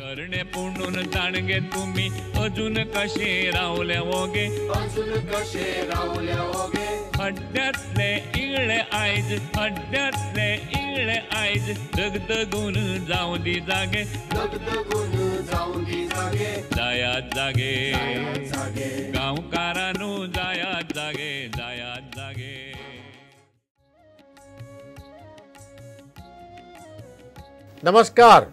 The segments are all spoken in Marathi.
करणे पुणून जाणगे तुम्ही अजून कसे रावल्या वोगे हड्ड्यातले इळे आयज दगदगून जाऊन दी जागे जायात जागे गावकारानू जायात जागे नमस्कार.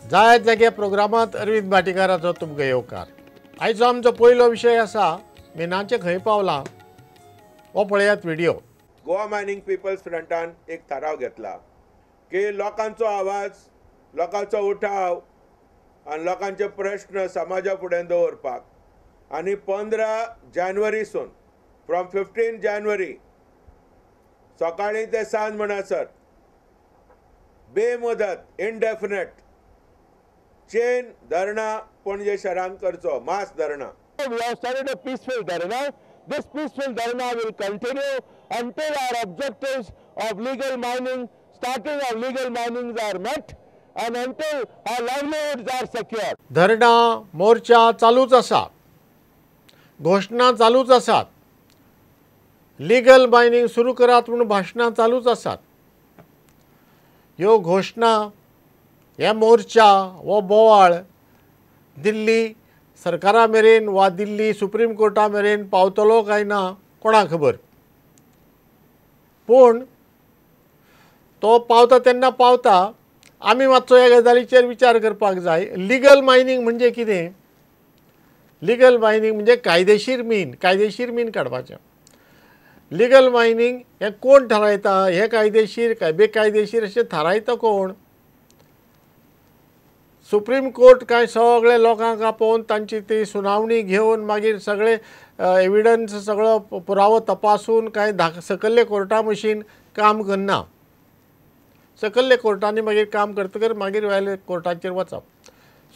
जायत जाग्या प्रोग्रामात अरविंद भाटीकाराचो तुमकां येवकार. आयचो आमचो पयलो विशय आसा मिनाचे खंय पावला हो पळयात व्हिडिओ. गोवा मायनिंग पिपल्स फ्रंटान एक थाराव घेतला की लोकांचो आवाज, लोकांचो उठाव आनी लोकांचे प्रश्न समाजा फुडें दवरपाक आनी 15 जानेवारीसून फ्रॉम 15 जानेवारी सकाळीं ते सांज म्हणसर बेमुदत इनडेफिनेट चेन धरणां पणजे शहरान करचो, मास धरणां. We have started a peaceful dharna. This peaceful dharna will continue until our objectives of legal mining, starting of legal mining are met and until our livelihoods are secured. धरणा मोर्चा चालूच आसा, घोषणा चालूच आसात, लिगल मायनिंग सुरू करात म्हणून भाशणां चालूच आसात. ह्यो घोषणा, हे मोर्चा वो बोवाळ दिल्ली सरकारा मेरेन वा दिल्ली सुप्रीम कोर्टा मेरेन पावतलो काय ना कोणाक खबर. पूण तो पावता तेन्ना पावता. आमी मातसो ह्या गजालीचेर विचार करपाक जाय. लिगल मायनिंग म्हणजे कितें? लिगल मायनिंग म्हणजे कायदेशीर मीन काडपाचें. लिगल मायनिंग हें कोण थारायता? हें कायदेशीर काय बेकायदेशीर अशें थारायता कोण? सुप्रीम कोर्ट काय सगळे लोकांक आपोवन तांची ती सुनावणी घेवन मागीर सगळे एविडन्स सगळो पुरावो तपासून काय सकयल्ले कोर्टा मशीन काम करना. सकयल्ले कोर्टांनी मागीर काम करतकर मागीर वयले कोर्टाचेर वचप.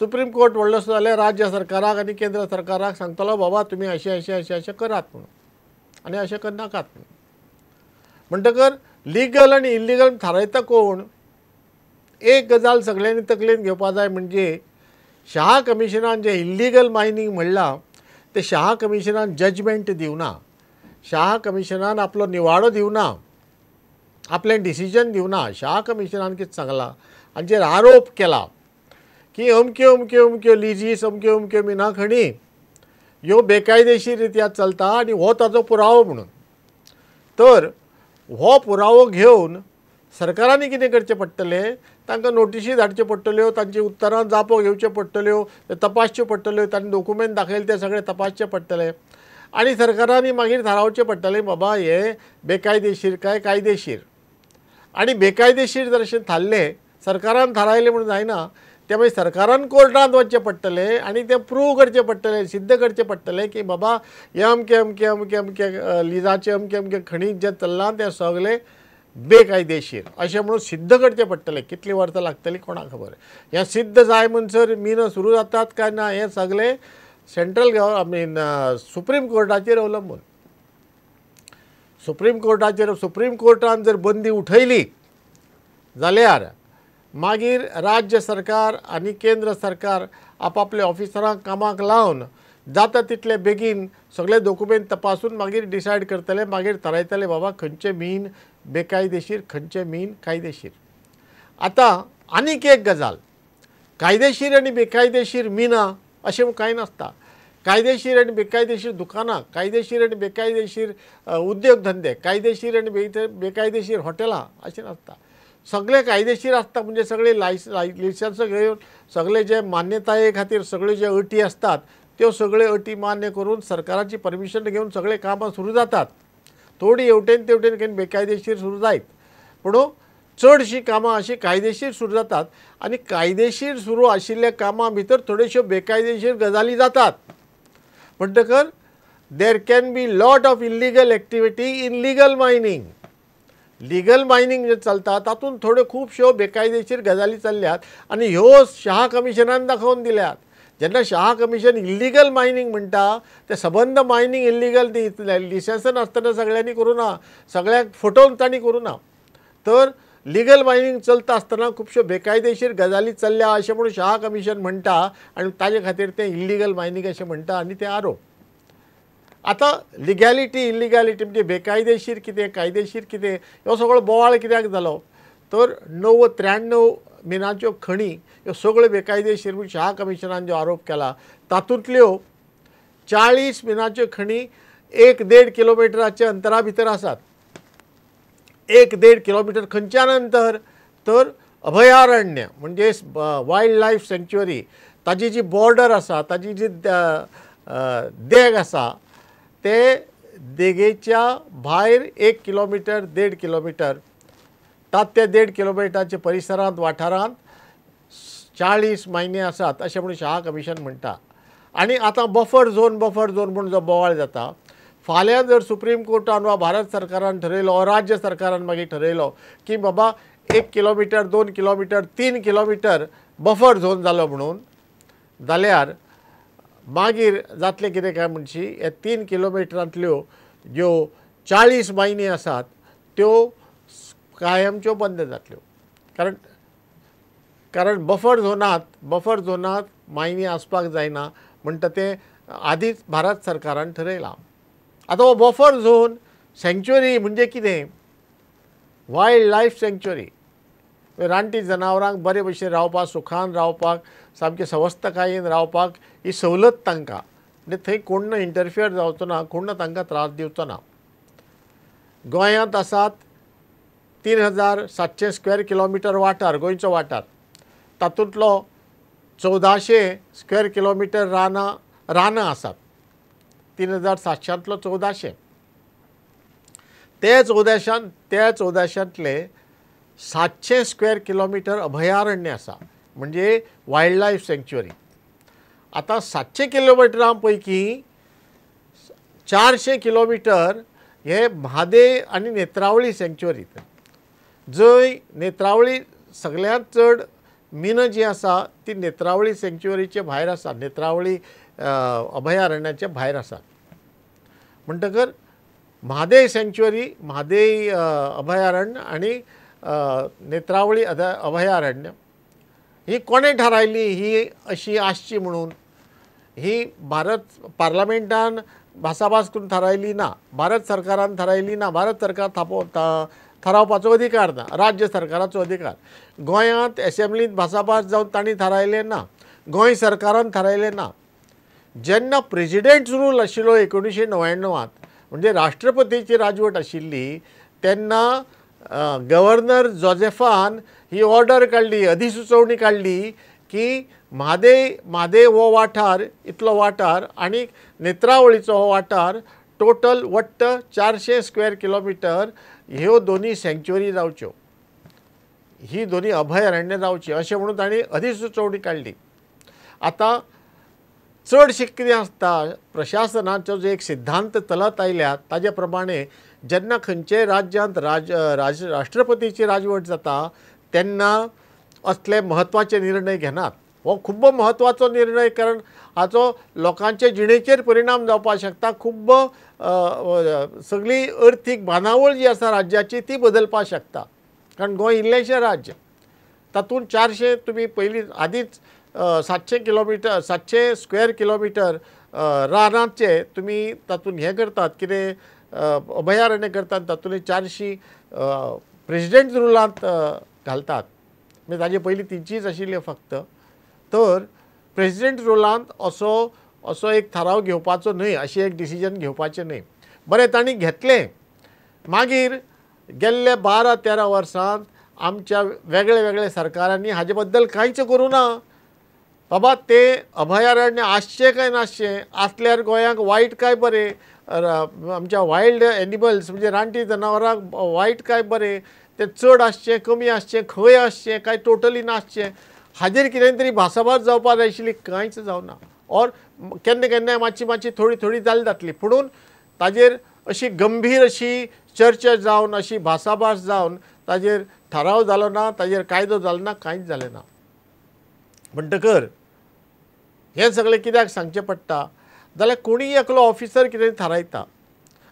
सुप्रीम कोर्ट व्हडलो जाल्यार राज्य सरकाराक आनी केंद्र सरकाराक सांगतलो बाबा तुमी अशें करात म्हणून आनी अशें करनाकात म्हणून. म्हणटकर लिगल आनी इल्लिगल थारायता कोण? एक गजाल सगळ्यांनी तकलेन घेवपा जाय म्हणजे शहा कमिशनान जे इल्लिगल मायनिंग म्हणलां ते शहा कमिशनान जजमेंट दिवना. शहा कमिशनान आपलो निवाडो दिवना, आपलें डिसिजन दिवना. शहा कमिशनान कितें सांगलां, हांचेर आरोप केला की अमक्यो लिजीस अमक्यो मिनाखणी ह्यो बेकायदेशीर रित्या चलता आनी हो ताजो पुरावो म्हणून. तर हो पुरावो घेवन सरकारांनी कितें करचें पडटलें? तांकां नोटिशी धाडच्यो पडटल्यो, तांची उतरां जापो घेवच्यो पडटल्यो, तपासच्यो पडटल्यो, तांणी डॉक्युमेंट दाखयले ते सगळे तपासचे पडटले आनी सरकारांनी मागीर थारावचें पडटलें बाबा हे बेकायदेशीर काय कायदेशीर. आनी बेकायदेशीर जर अशें थारलें, सरकारान थारायलें म्हणून जायना, ते मागीर सरकारान कोर्टांत वचचें पडटलें आनी तें प्रूव करचें पडटलें, सिद्ध करचें पडटलें की बाबा हे अमके लिजाचे अमके खणीज जें चल्लां तें सगळें बेकायदेशीर अशें म्हणून सिद्ध करचें पडटलें. कितलीं वर्सां लागतलीं कोणाक खबर. हें सिद्ध जाय म्हणसर मिन सुरू जातात काय ना हें सगळें सेंट्रल सुप्रीम कोर्टाचेर अवलंबून. सुप्रीम कोर्टान जर बंदी उठयली जाल्यार मागीर राज्य सरकार आनी केंद्र सरकार आपापल्या ऑफिसरांक कामाक लावन जाता तितले बेगीन सगळे डॉक्युमेंट तपासून मागीर डिसायड करतले, मागीर थारायतले बाबा खंयचे मीन बेकायदेशीर खंयचे मीन कायदेशीर. आतां आनीक एक गजाल, कायदेशीर आनी बेकायदेशीर मिनां अशें कांय नासता. कायदेशीर आनी बेकायदेशीर दुकानां, कायदेशीर आनी बेकायदेशीर उद्योग धंदे, कायदेशीर आनी बेकायदेशीर हॉटेलां अशें नासता. सगळे कायदेशीर आसता म्हणजे सगळे लायसन्स घेवन सगळे जे मान्यताये खातीर सगळे जे अटी आसतात त्यो सगळे अटी मान्य करून सरकाराची परमिशन घेवन सगळे कामां सुरू जातात. थोडी हेवटेन तेवटेन काही बेकायदेशीर सुरू जायत, पूण चडशीं कामां अशी कायदेशीर सुरू जातात आनी कायदेशीर सुरू आशिल्ल्या कामां भितर थोड्योश्यो बेकायदेशीर गजाली जातात. म्हणटकर there can be lot of illegal activity in legal mining. Legal mining जे चलता तातूंत थोड्यो खुबश्यो बेकायदेशीर गजाली चल्ल्यात आनी ह्यो शहा कमिशनान दाखोवन दिल्यात. जेन्ना शहा कमिशन इल्लिगल मायनिंग म्हणटा ते सबंद मायनिंग इल्लिगल लिसन्स नासतना सगळ्यांनी करूं ना, सगळ्याक फटोवन तांणी करूं ना. तर लिगल मायनिंग चलता आसतना खुबश्यो बेकायदेशीर गजाली चल्ल्या अशें म्हणून शहा कमिशन म्हणटा आनी ताजे खातीर तें इल्लिगल मायनिंग अशें म्हणटा आनी ते आरोप. आतां लिगॅलिटी इल्लिगॅलिटी म्हणजे बेकायदेशीर कितें कायदेशीर कितें ह्यो सगळो बोवाळ कित्याक जालो तर 93 मिनाच्यो खणी ह्यो सगळ्यो बेकायदेशीर म्हूण शहा कमिशनान जो आरोप केला तातूंतल्यो 40 मिनाच्यो खणी 1.5 किलोमिटराच्या अंतरा भितर आसात. 1.5 किलोमिटर खंयच्यान अंतर तर अभयारण्य म्हणजे वायल्ड लायफ सँक्च्युरी ताजी जी बॉर्डर आसा ताजी जी देग आसा ते देगेच्या भायर 1 किलोमिटर 1.5 किलोमिटर ते 1.5 किलोमिटराच्या परिसरांत वाठारांत 40 मायने आसात अशें म्हणून शहा कमिशन म्हणटा. आनी आतां बफर झोन म्हणून जो बोवाळ जाता फाल्यां जर सुप्रीम कोर्टान वा भारत सरकारान ठरयलो वा राज्य सरकारान मागीर ठरयलो की बाबा 1 kilometre 2 kilometre 3 kilometre buffer zone जालो म्हणून जाल्यार मागीर जातलें कितें काय म्हणशी हे 3 किलोमिटरांतल्यो ज्यो 40 मायनी आसात त्यो कायमच्यो बंद जातल्यो. कारण बफर झोनांत मायनी आसपाक जायना म्हणटा तें आदींच भारत सरकारान ठरयलां. आतां हो बफर झोन सँक्च्युरी म्हणजे कितें वायल्ड लायफ सँक्च्युरी रानटी जनावरांक बरे भशेन रावपाक सुखान रावपाक सामकें सवस्थकायेन रावपाक ही सवलत तांकां म्हणजे थंय कोण इंटरफियर जावचो ना कोण तांकां त्रास दिवचो ना. गोंयांत आसात 3700 स्क्वेअर किलोमिटर वाठार गोंयचो वाठार तातूंतलो 1400 स्क्वेअर किलोमिटर रानां आसात. 3700तलो 1400 ते 1400तले 700 स्क्वेअर किलोमिटर अभयारण्य आसा म्हणजे वायल्ड लायफ सँक्च्युरी. आतां 700 किलोमिटरां पैकी 400 किलोमिटर हे म्हादे आनी नेत्रावळी सँक्च्युरींत जंय नेत्रावळी सगळ्यांत चड मिन जी आसा ती नेत्रावळी सँक्च्युरीचे भायर आसा नेत्रावळी अभयारण्याचे भायर आसा. म्हणटकर म्हादे सँक्च्युरी म्हादे अभयारण्य आनी नेत्रावळी अभयारण्य ही कोणें थारायली ही अशी आसची म्हणून ही भारत पार्लमेंटान भासाभास करून थारायली ना भारत सरकारान थारायली ना. भारत सरकार थारावपाचो अधिकार ना राज्य सरकाराचो अधिकार. गोंयांत एसेंब्लींत भासाभास जावन तांणी थारायलें ना गोंय सरकारान थारायलें ना. जेन्ना प्रेजिडेंट्स रूल आशिल्लो 1999 म्हणजे राष्ट्रपतीची राजवट आशिल्ली तेन्ना गव्हर्नर जोसेफान ही ऑर्डर काडली अधिसुचोवणी काडली की म्हादे हो वाठार इतलो वाठार आनी नेत्रावळीचो हो वाठार टोटल वट्ट 400 स्क्वेअर किलोमिटर ह्यो दोनी सँक्च्युरी जावच्यो ही दोनी अभयारण्य जावची अशें म्हणून तांणी अधिसुचोवणी काडली. आतां चडशें कितें आसता प्रशासनाचो जो एक सिद्धांत चलत आयल्या ताजे प्रमाणे जेन्ना खंयचेय राज्यांत राष्ट्रपतीची राजवट जाता तेन्ना असले म्हत्वाचे निर्णय घेनात. हो खूब म्हत्वाचो निर्णय कारण हाचो लोकांचे जिणेचेर परिणाम जावपाक शकता. खूब सगळी अर्थीक बांदावळ जी आसा राज्याची ती बदलपाक शकता कारण गोंय इल्लेशें राज्य तातूंत 400 तुमी पयलीं आदींच 700 स्क्वेअर किलोमिटर रानाचे तुमी तातूंत हें करतात कितें अभयारण्य करतात तातूंत 400 प्रेजिडेंट रुलांत घालतात म्हणजे ताजे पयलीं 300च आशिल्ले फक्त. तर प्रेजिडेंट रुलांत असो एक थाराव घेवपाचो न्हय अशें एक डिसिजन घेवपाचें न्हय. बरें तांणी घेतलें मागीर गेल्ले 12-13 वर्सांत आमच्या वेगळ्या सरकारांनी हाजे बद्दल कांयच करूं ना. बाबा ते अभयारण्य आसचें काय नासचें आसल्यार गोंयांक वायट काय बरें आमच्या वायल्ड एनिमल्स म्हणजे रानटी जनावरांक वायट काय बरें तें चड आसचें कमी आसचें खंय आसचें काय टोटली नासचें हाजेर कितें तरी भासाभास जावपाक जाय आशिल्ली कांयच जावना. ऑर केन्ना मातशी थोडी जाली जातली पुणून ताजेर अशी गंभीर अशी चर्चा जावन अशी भासाभास जावन ताजेर थाराव जालो ना ताजेर कायदो जालो ना कांयच जालें ना. म्हणटकर हें सगळें कित्याक सांगचें पडटा जाल्यार कोणीय एकलो ऑफिसर कितें थारायता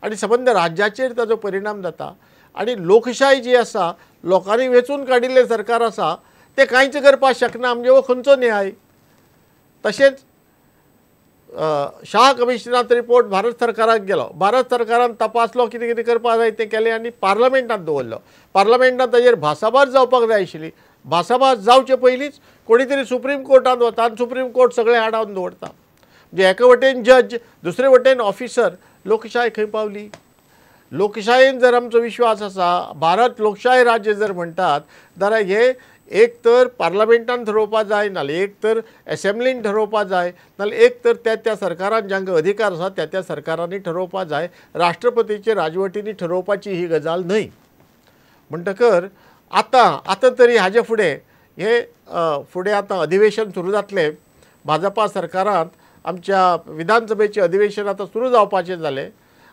आनी संबंद राज्याचेर ताजो परिणाम जाता आणि लोकशाय जी आसा लोकांनी वेचून काडिल्लें सरकार आसा तें कांयच करपाक शकना म्हणजे हो खंयचो न्याय. तशेंच शाह कमिशनाचो रिपोर्ट भारत सरकाराक गेलो. भारत सरकारान तपासलो कितें कितें करपाक जाय तें केलें आनी पार्लमेंटांत दवरलो. पार्लमेंटांत ताजेर भासाभास जावपाक जाय आशिल्ली. भासाभास जावचे पयलींच कोणी तरी सुप्रीम कोर्टांत वता आनी सुप्रीम कोर्ट सगळें आडावन दवरता. म्हणजे एके वटेन जज दुसरे वटेन ऑफिसर. लोकशाय खंय पावली. लोकशायेन जर आमचो विश्वास आसा, भारत लोकशाय राज्य जर म्हणटात जाल्यार हे एक तर पार्लमेंटान ठरोवपा जाय, नाल्यार एक तर एसेंब्लीन ठरोवपा जाय, नाल्यार एक तर त्या सरकारान जांकां अधिकार आसा त्या सरकारांनी ठरोवपा जाय. राष्ट्रपतीचे राजवटींनी ठरोवपाची ही गजाल न्हय. म्हणटकर आतां तरी हाजे फुडें फुडें आतां अधिवेशन सुरू जातलें. भाजपा सरकारांत आमच्या विधानसभेचें अधिवेशन आतां सुरू जावपाचें जालें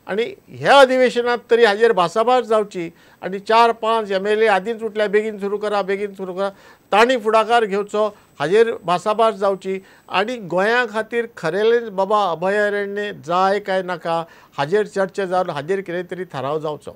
आनी ह्या अधिवेशनांत तरी हाजेर भासाभास जावची आनी 4-5 MLA आदींच उठल्या बेगीन सुरू करा तांणी फुडाकार घेवचो, हाजेर भासाभास जावची आनी गोंया खातीर खरेलेंच बाबा अभयारण्य जाय काय नाका हाजेर चर्चा जावन हाजेर कितें तरी थाराव जावचो.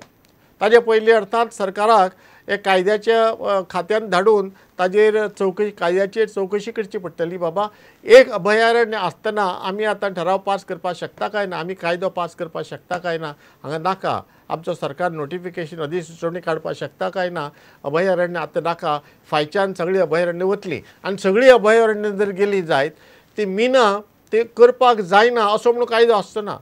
ताजे पयलीं अर्थात सरकाराक हे कायद्याच्या खात्यान धाडून ताजेर कायद्याचेर चवकशी करची पडटली. बाबा एक अभयारण्य आसतना आमी आतां ठराव पास करपाक शकता काय ना, आमी कायदो पास करपाक शकता काय ना, हांगा नाका. आमचो सरकार नोटिफिकेशन अधिसुचोवणी काडपाक शकता काय ना, अभयारण्य आतां नाका. फायच्यान सगळीं अभयारण्य वतली आनी सगळीं अभयारण्य जर गेली जायत ती मिना ते करपाक जायना असो म्हणून कायदो आसतना.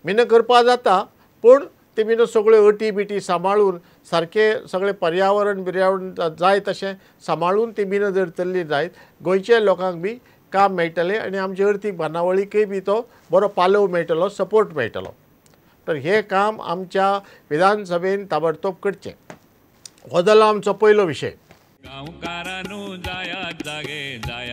मिना करपाक जाता पूण ते मिना सगळ्यो अटी बिटी सांबाळून सारके सगळे पर्यावरण जाय तशें सांबाळून ती मिना जर चल्ली जायत गोंयच्या लोकांक बी काम मेळटलें आनी आमचे अर्थीक बांदावळीकय बी तो बरो पालव मेळटलो, सपोर्ट मेळटलो. तर हे काम आमच्या विधानसभेन ताबडतोब करचें. हो जालो आमचो पयलो विशय. गांवकारांनो जायात जागे जाय